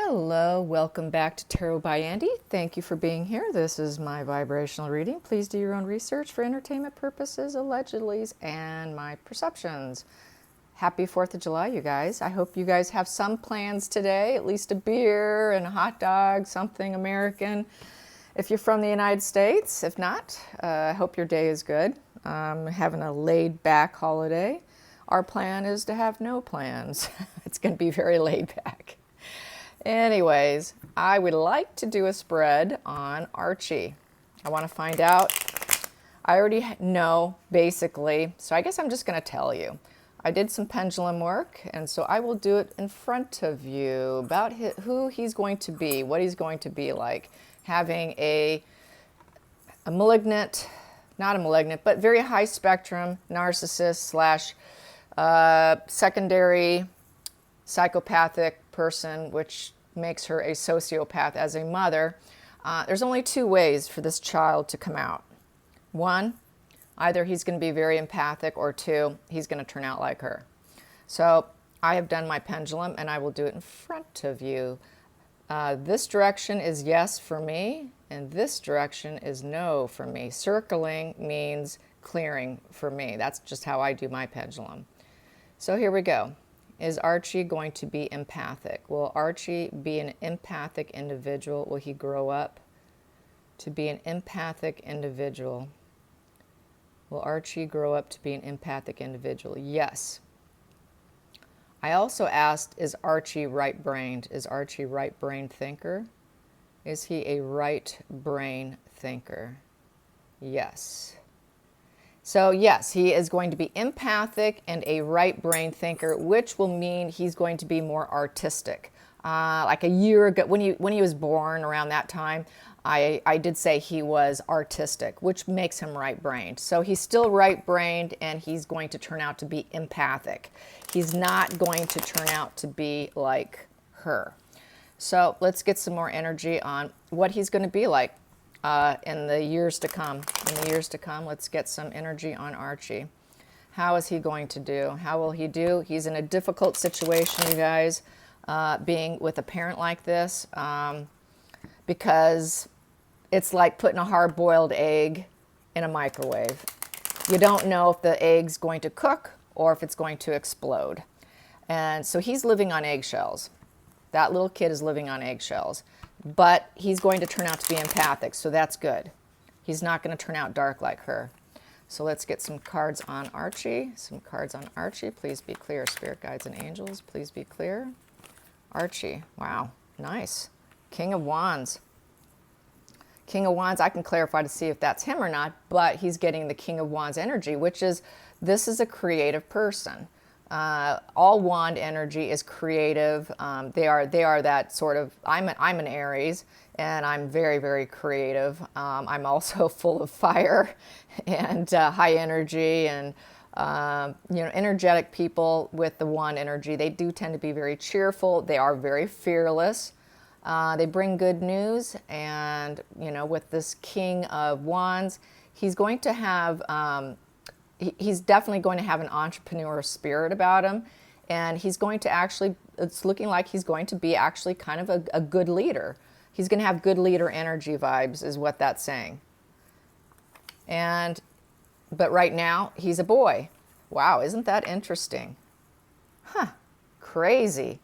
Hello, welcome back to Tarot by Andy. Thank you for being here. This is my vibrational reading. Please do your own research for entertainment purposes, allegedlys, and my perceptions. Happy 4th of July, you guys. I hope you guys have some plans today, at least a beer and a hot dog, something American. If you're from the United States, if not, I hope your day is good. Having a laid back holiday. Our plan is to have no plans. It's going to be very laid back. Anyways, I would like to do a spread on Archie. I want to find out. I already know, basically, so I guess I'm just going to tell you. I did some pendulum work, and so I will do it in front of you about who he's going to be, what he's going to be like, having a malignant, not a malignant, but very high spectrum narcissist slash secondary psychopathic person, which makes her a sociopath as a mother. There's only two ways for this child to come out. One, either he's going to be very empathic, or two, he's going to turn out like her. So I have done my pendulum, and I will do it in front of you. This direction is yes for me, and this direction is no for me. Circling means clearing for me. That's just how I do my pendulum. So here we go. Is Archie going to be empathic? Will Archie be an empathic individual? Will he grow up to be an empathic individual? Will Archie grow up to be an empathic individual? Yes. I also asked, is Archie right-brained? Is Archie right-brained thinker? Is he a right-brain thinker? Yes. So yes, he is going to be empathic and a right brain thinker, which will mean he's going to be more artistic. Like a year ago, when he was born, around that time, I did say he was artistic, which makes him right-brained. So he's still right-brained, and he's going to turn out to be empathic. He's not going to turn out to be like her. So let's get some more energy on what he's going to be like in the years to come. Let's get some energy on Archie. How is he going to do? How will he do? He's in a difficult situation, you guys, being with a parent like this, because it's like putting a hard-boiled egg in a microwave. You don't know if the egg's going to cook or if it's going to explode. And so he's living on eggshells. That little kid is living on eggshells. But he's going to turn out to be empathic, so that's good. He's not going to turn out dark like her. So let's get some cards on Archie. Some cards on Archie. Please be clear, spirit guides and angels. Please be clear. Archie. Wow. Nice. King of Wands. King of Wands, I can clarify to see if that's him or not, but he's getting the King of Wands energy, which is, this is a creative person. All wand energy is creative. They are that sort of, I'm an Aries, and I'm very, very creative. I'm also full of fire and high energy, and energetic people with the wand energy. They do tend to be very cheerful. They are very fearless. They bring good news, and with this King of Wands, he's going to have he's definitely going to have an entrepreneur spirit about him, and he's going to actually, it's looking like he's going to be actually kind of a good leader. He's going to have good leader energy vibes, is what that's saying. But right now, he's a boy. Wow, isn't that interesting? Huh, crazy.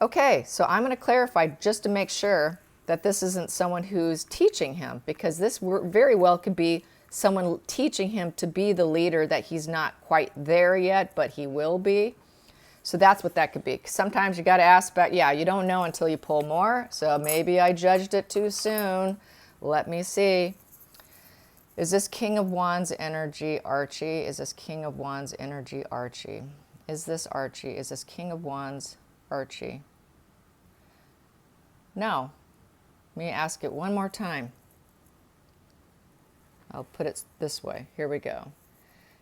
Okay, so I'm going to clarify just to make sure that this isn't someone who's teaching him, because this very well could be someone teaching him to be the leader that he's not quite there yet, but he will be. So that's what that could be. Sometimes you got to ask, but yeah, you don't know until you pull more. So maybe I judged it too soon. Let me see. Is this King of Wands energy Archie? Is this King of Wands energy Archie? Is this Archie? Is this King of Wands Archie? No. Let me ask it one more time. I'll put it this way. Here we go.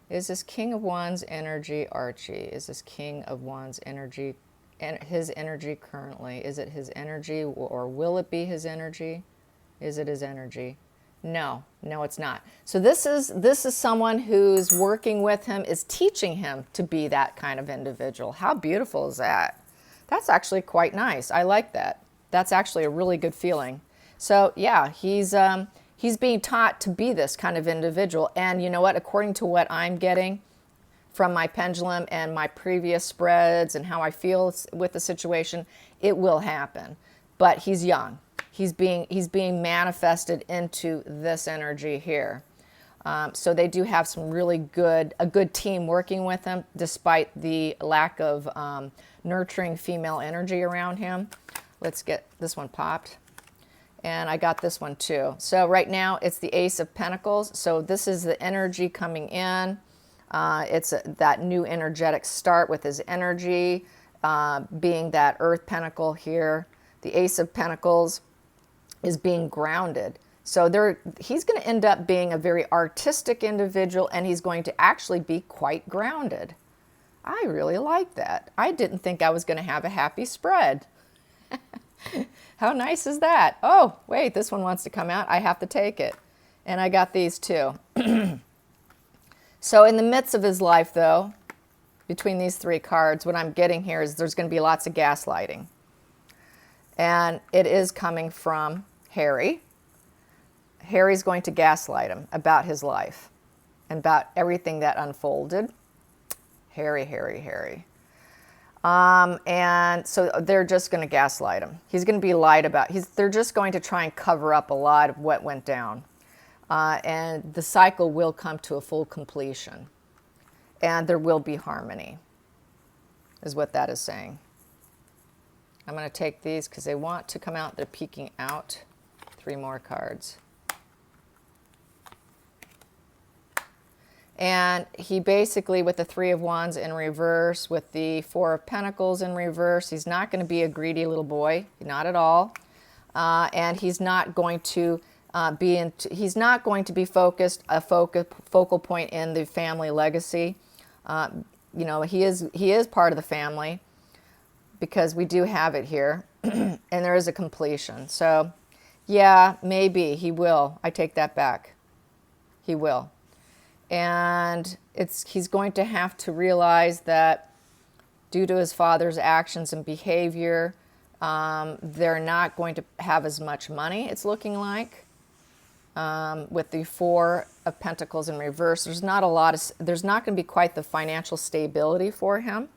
Is this King of Wands energy Archie? Is this King of Wands energy, his energy currently? Is it his energy, or will it be his energy? Is it his energy? No, it's not. So this is someone who's working with him, is teaching him to be that kind of individual. How beautiful is that? That's actually quite nice. I like that. That's actually a really good feeling. So yeah, he's being taught to be this kind of individual. And you know what? According to what I'm getting from my pendulum and my previous spreads and how I feel with the situation, it will happen. But he's young. He's being manifested into this energy here. So they do have some really a good team working with him, despite the lack of nurturing female energy around him. Let's get this one popped. And I got this one too. So right now it's the Ace of Pentacles. So this is the energy coming in. It's that new energetic start with his energy, being that Earth Pentacle here. The Ace of Pentacles is being grounded. So he's going to end up being a very artistic individual, and he's going to actually be quite grounded. I really like that. I didn't think I was going to have a happy spread. How nice is that? Oh, wait, this one wants to come out. I have to take it. And I got these too. So in the midst of his life, though, between these three cards, what I'm getting here is there's going to be lots of gaslighting. And it is coming from Harry. Harry's going to gaslight him about his life and about everything that unfolded. Harry. And so they're just going to gaslight him. He's going to be lied about. They're just going to try and cover up a lot of what went down. And the cycle will come to a full completion. And there will be harmony, is what that is saying. I'm going to take these because they want to come out. They're peeking out. 3 more cards. And he basically, with the 3 of Wands in reverse, with the 4 of Pentacles in reverse, he's not going to be a greedy little boy, not at all. And he's not going to he's not going to be a focal point in the family legacy. You know, he is part of the family because we do have it here, and there is a completion. So, yeah, maybe he will. I take that back. He will. And he's going to have to realize that due to his father's actions and behavior, they're not going to have as much money, it's looking like. With the 4 of Pentacles in reverse, there's not going to be quite the financial stability for him.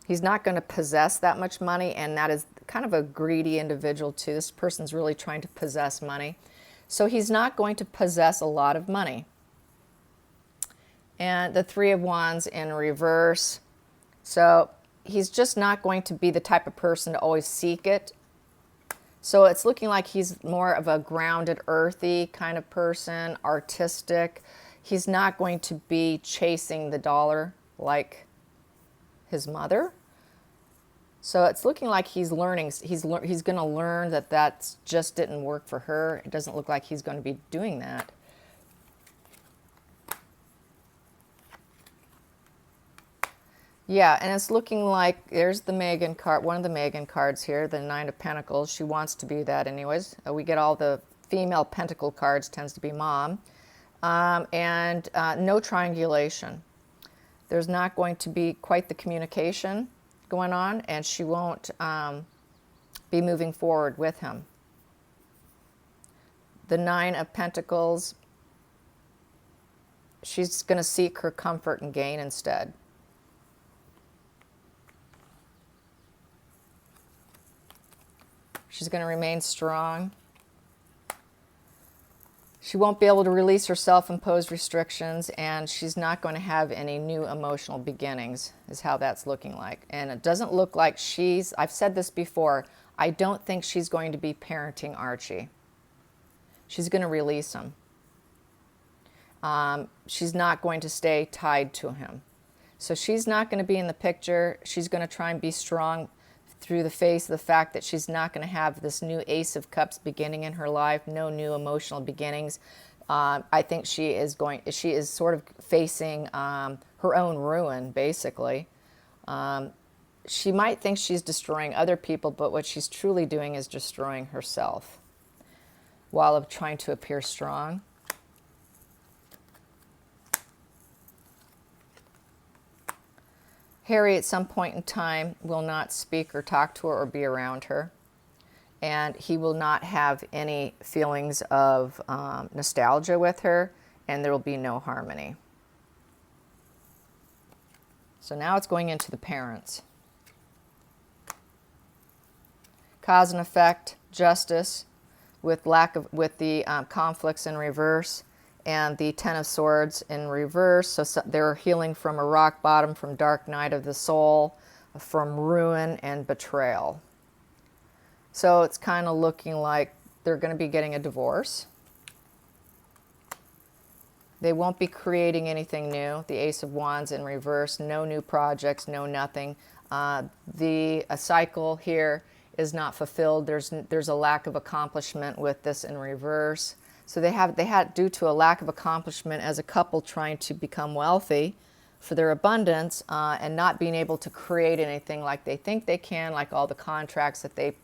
He's not going to possess that much money, and that is kind of a greedy individual too. This person's really trying to possess money. So he's not going to possess a lot of money. And the 3 of Wands in reverse. So he's just not going to be the type of person to always seek it. So it's looking like he's more of a grounded, earthy kind of person, artistic. He's not going to be chasing the dollar like his mother. So it's looking like he's learning. He's going to learn that just didn't work for her. It doesn't look like he's going to be doing that. Yeah, and it's looking like there's the Megan card, one of the Megan cards here, the 9 of Pentacles. She wants to be that anyways. We get all the female pentacle cards, tends to be mom. And no triangulation. There's not going to be quite the communication going on, and she won't be moving forward with him. The 9 of Pentacles, she's going to seek her comfort and gain instead. She's going to remain strong. She won't be able to release her self-imposed restrictions, and she's not going to have any new emotional beginnings, is how that's looking like. And it doesn't look like I've said this before, I don't think she's going to be parenting Archie. She's going to release him. She's not going to stay tied to him. So she's not going to be in the picture. She's going to try and be strong through the face of the fact that she's not going to have this new Ace of Cups beginning in her life, no new emotional beginnings. I think she is sort of facing her own ruin, basically. She might think she's destroying other people, but what she's truly doing is destroying herself while trying to appear strong. Harry at some point in time will not speak or talk to her or be around her. And he will not have any feelings of nostalgia with her, and there will be no harmony. So now it's going into the parents. Cause and effect, justice, with the conflicts in reverse, and the Ten of Swords in reverse. So they're healing from a rock bottom, from dark night of the soul, from ruin and betrayal. So it's kind of looking like they're going to be getting a divorce. They won't be creating anything new. The Ace of Wands in reverse, no new projects, no nothing. A cycle here is not fulfilled. There's a lack of accomplishment with this in reverse. So they had, due to a lack of accomplishment as a couple trying to become wealthy for their abundance, and not being able to create anything like they think they can, like all the contracts that they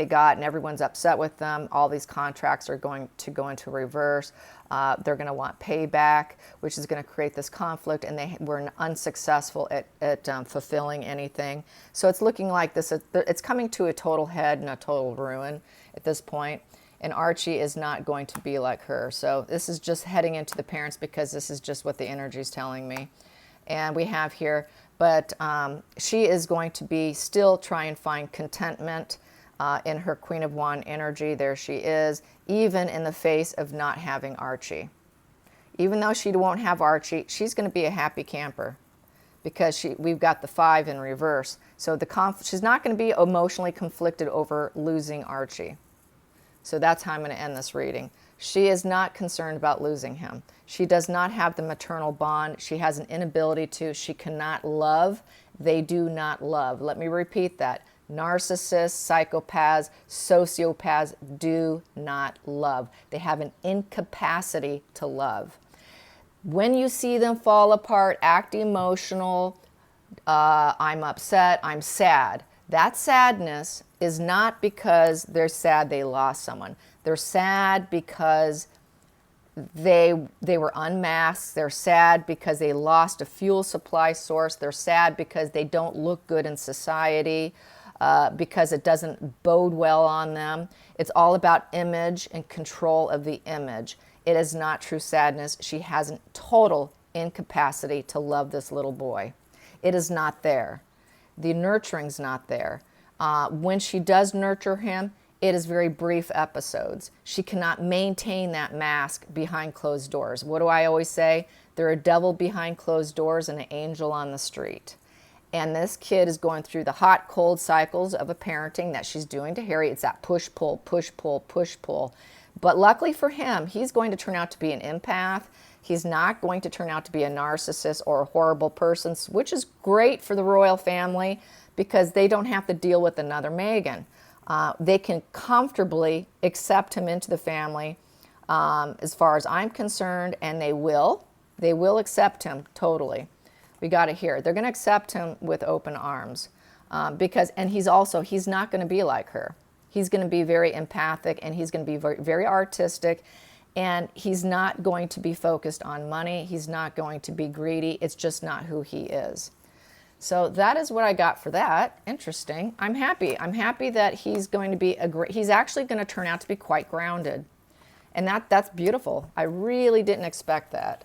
got, and everyone's upset with them. All these contracts are going to go into reverse. They're going to want payback, which is going to create this conflict, and they were unsuccessful at fulfilling anything. So it's looking like this. It's coming to a total head and a total ruin at this point. And Archie is not going to be like her. So this is just heading into the parents, because this is just what the energy is telling me. And we have here, but she is going to be still try and find contentment in her Queen of Wands energy. There she is, even in the face of not having Archie. Even though she won't have Archie, she's going to be a happy camper, because we've got the 5 in reverse. So she's not going to be emotionally conflicted over losing Archie. So that's how I'm going to end this reading. She is not concerned about losing him. She does not have the maternal bond. She has an inability to. She cannot love. They do not love. Let me repeat that. Narcissists, psychopaths, sociopaths do not love. They have an incapacity to love. When you see them fall apart, act emotional, I'm upset, I'm sad. That sadness is not because they're sad they lost someone. They're sad because they were unmasked. They're sad because they lost a fuel supply source. They're sad because they don't look good in society, because it doesn't bode well on them. It's all about image and control of the image. It is not true sadness. She has a total incapacity to love this little boy. It is not there. The nurturing's not there. When she does nurture him, it is very brief episodes. She cannot maintain that mask behind closed doors. What do I always say? There's a devil behind closed doors and an angel on the street. And this kid is going through the hot, cold cycles of a parenting that she's doing to Harry. It's that push-pull, push-pull, push-pull. But luckily for him, he's going to turn out to be an empath. He's not going to turn out to be a narcissist or a horrible person, which is great for the royal family, because they don't have to deal with another Meghan. They can comfortably accept him into the family, as far as I'm concerned, and they will. They will accept him totally. We got it here. They're going to accept him with open arms, and he's not going to be like her. He's going to be very empathic, and he's going to be very, very artistic, and he's not going to be focused on money. He's not going to be greedy. It's just not who he is. So that is what I got for that. Interesting. I'm happy. I'm happy that he's going to be he's actually going to turn out to be quite grounded. And that's beautiful. I really didn't expect that.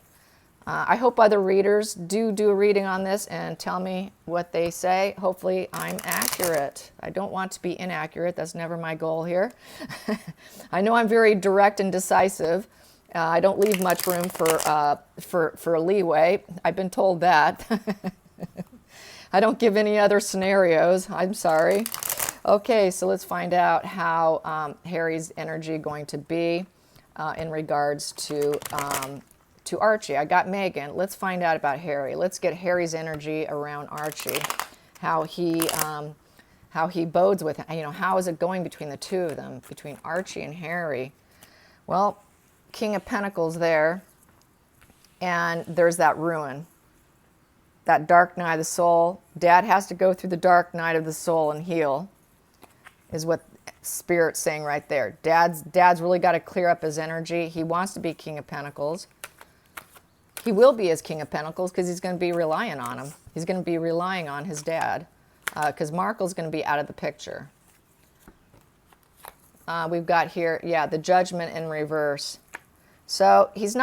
I hope other readers do a reading on this and tell me what they say. Hopefully I'm accurate. I don't want to be inaccurate. That's never my goal here. I know I'm very direct and decisive. I don't leave much room for leeway. I've been told that. I don't give any other scenarios. I'm sorry. Okay, so let's find out how Harry's energy going to be in regards to Archie. I got Meghan. Let's find out about Harry. Let's get Harry's energy around Archie. How he bodes with him. You know, how is it going between the two of them, between Archie and Harry? Well, King of Pentacles there, and there's that ruin. That dark night of the soul. Dad has to go through the dark night of the soul and heal, is what Spirit's saying right there. Dad's really got to clear up his energy. He wants to be King of Pentacles. He will be as King of Pentacles because he's going to be relying on him. He's going to be relying on his dad because Markle's going to be out of the picture. We've got here, yeah, the Judgment in reverse. So it's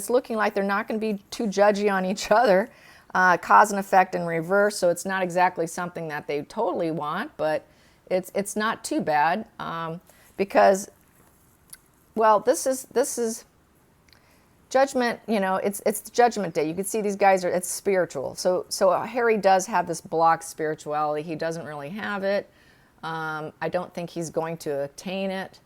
looking like they're not going to be too judgy on each other. Cause and effect in reverse, so it's not exactly something that they totally want, but it's not too bad because, well, this is Judgment. You know, it's Judgment Day. You can see these guys it's spiritual. So Harry does have this blocked spirituality. He doesn't really have it. I don't think he's going to attain it.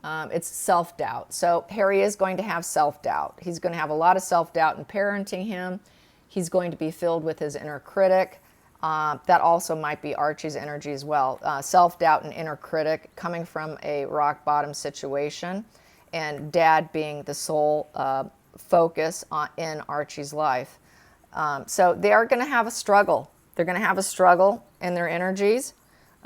It's self-doubt. So Harry is going to have self-doubt. He's going to have a lot of self-doubt in parenting him. He's going to be filled with his inner critic. That also might be Archie's energy as well. Self-doubt and inner critic coming from a rock bottom situation, and dad being the sole focus in Archie's life. So they are going to have a struggle. They're going to have a struggle in their energies.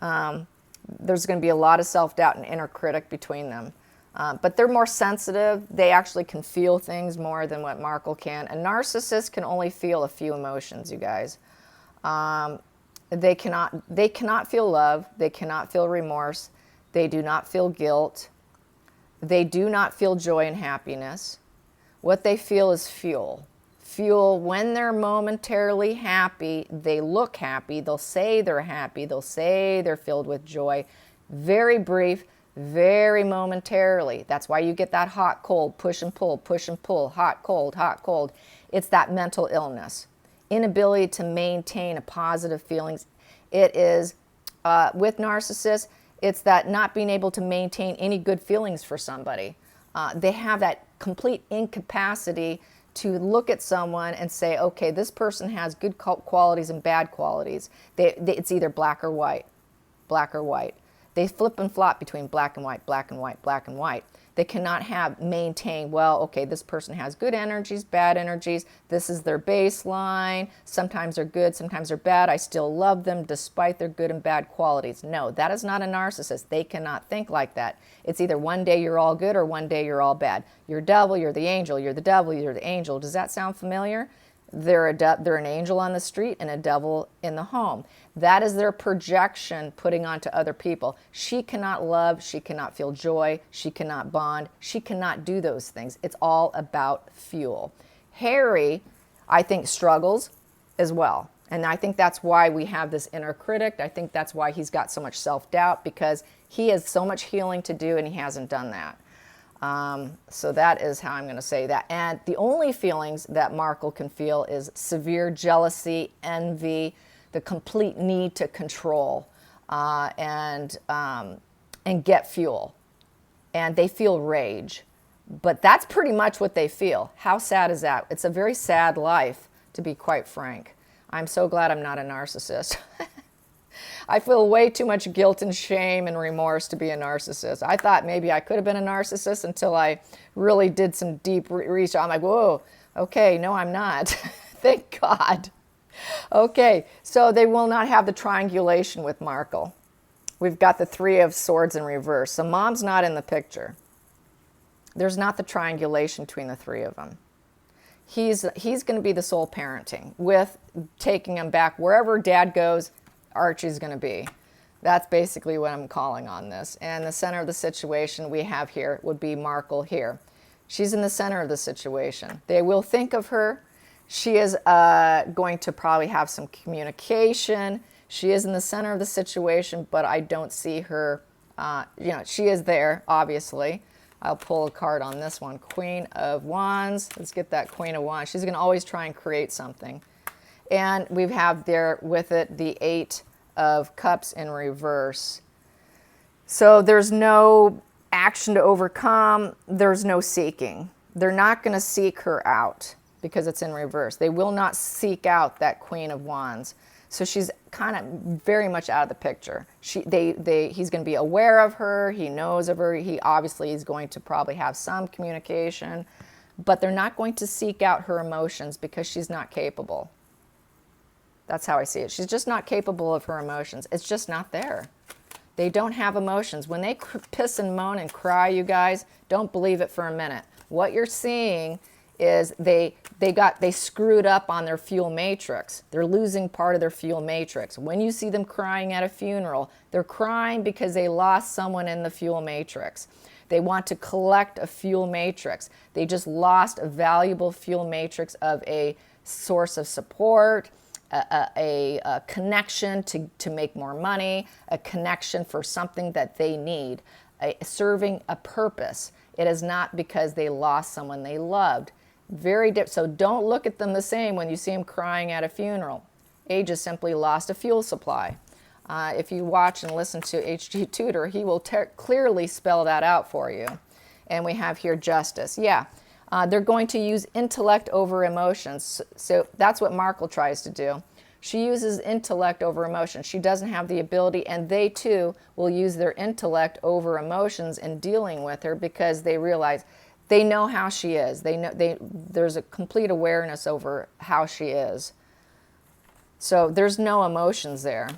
There's going to be a lot of self-doubt and inner critic between them. But they're more sensitive. They actually can feel things more than what Markle can. A narcissist can only feel a few emotions, you guys. They cannot feel love. They cannot feel remorse. They do not feel guilt. They do not feel joy and happiness. What they feel is fuel. Fuel, when they're momentarily happy, they look happy. They'll say they're happy. They'll say they're filled with joy. Very brief, very momentarily. That's why you get that hot, cold, push and pull, hot, cold, hot, cold. It's that mental illness. Inability to maintain a positive feelings. It is, with narcissists, it's that not being able to maintain any good feelings for somebody. They have that complete incapacity to look at someone and say, okay, this person has good qualities and bad qualities. It's either black or white, black or white. They flip and flop between black and white, black and white, black and white. They cannot maintain, well, okay, this person has good energies, bad energies. This is their baseline. Sometimes they're good, sometimes they're bad. I still love them despite their good and bad qualities. No, that is not a narcissist. They cannot think like that. It's either one day you're all good or one day you're all bad. You're devil, you're the angel. You're the devil, you're the angel. Does that sound familiar? They're an angel on the street and a devil in the home. That is their projection putting onto other people. She cannot love, she cannot feel joy, she cannot bond, she cannot do those things. It's all about fuel. Harry, I think, struggles as well. And I think that's why we have this inner critic. I think that's why he's got so much self-doubt, because he has so much healing to do and he hasn't done that. So that is how I'm going to say that. And the only feelings that Markle can feel is severe jealousy, envy, the complete need to control, and get fuel. And they feel rage. But that's pretty much what they feel. How sad is that? It's a very sad life, to be quite frank. I'm so glad I'm not a narcissist. I feel way too much guilt and shame and remorse to be a narcissist. I thought maybe I could have been a narcissist until I really did some deep research. I'm like, whoa, okay, no, I'm not. Thank God. Okay, so they will not have the triangulation with Markle. We've got the Three of Swords in reverse. So mom's not in the picture. There's not the triangulation between the three of them. He's going to be the sole parenting with taking him back wherever dad goes. Archie's going to be. That's basically what I'm calling on this. And the center of the situation we have here would be Markle here. She's in the center of the situation. They will think of her. She is going to probably have some communication. She is in the center of the situation, but I don't see her, she is there, obviously. I'll pull a card on this one. Queen of Wands. Let's get that Queen of Wands. She's going to always try and create something. And we have there with it the Eight of Cups in reverse. So there's no action to overcome. There's no seeking. They're not going to seek her out because it's in reverse. They will not seek out that Queen of Wands. So she's kind of very much out of the picture. He's going to be aware of her. He knows of her. He obviously is going to probably have some communication, but they're not going to seek out her emotions because she's not capable. That's how I see it. She's just not capable of her emotions. It's just not there. They don't have emotions. When they piss and moan and cry, you guys, don't believe it for a minute. What you're seeing is they screwed up on their fuel matrix. They're losing part of their fuel matrix. When you see them crying at a funeral, they're crying because they lost someone in the fuel matrix. They want to collect a fuel matrix. They just lost a valuable fuel matrix of a source of support, a connection to make more money, a connection for something that they need, serving a purpose. It is not because they lost someone they loved. So don't look at them the same when you see them crying at a funeral. A just simply lost a fuel supply. If you watch and listen to H.G. Tudor, he will clearly spell that out for you. And we have here justice. Yeah, they're going to use intellect over emotions. So that's what Markle tries to do. She uses intellect over emotion. She doesn't have the ability, and they too will use their intellect over emotions in dealing with her because they realize they know how she is. There's a complete awareness over how she is. So there's no emotions there.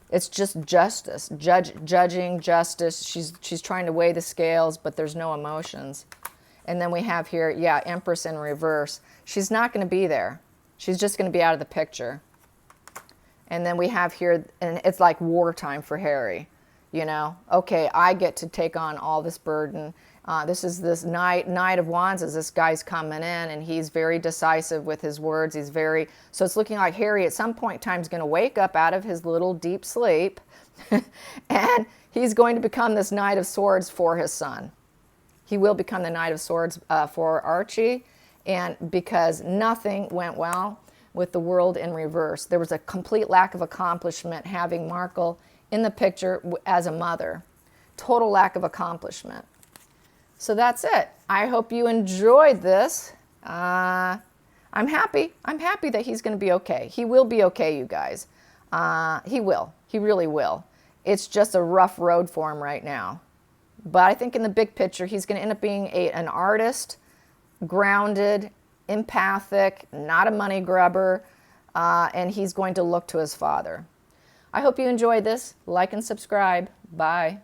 It's just justice, judging justice. She's trying to weigh the scales, but there's no emotions. And then we have here, yeah, Empress in reverse. She's not going to be there. She's just going to be out of the picture. And then we have here, and it's like wartime for Harry. You know, okay, I get to take on all this burden. This Knight of Wands as this guy's coming in, and he's very decisive with his words. So it's looking like Harry at some point in time is going to wake up out of his little deep sleep, and he's going to become this Knight of Swords for his son. He will become the Knight of Swords for Archie, and because nothing went well with the world in reverse. There was a complete lack of accomplishment having Markle in the picture as a mother. Total lack of accomplishment. So that's it. I hope you enjoyed this. I'm happy. I'm happy that he's going to be okay. He will be okay, you guys. He will. He really will. It's just a rough road for him right now. But I think in the big picture, he's going to end up being an artist, grounded, empathic, not a money grubber, and he's going to look to his father. I hope you enjoyed this. Like and subscribe. Bye.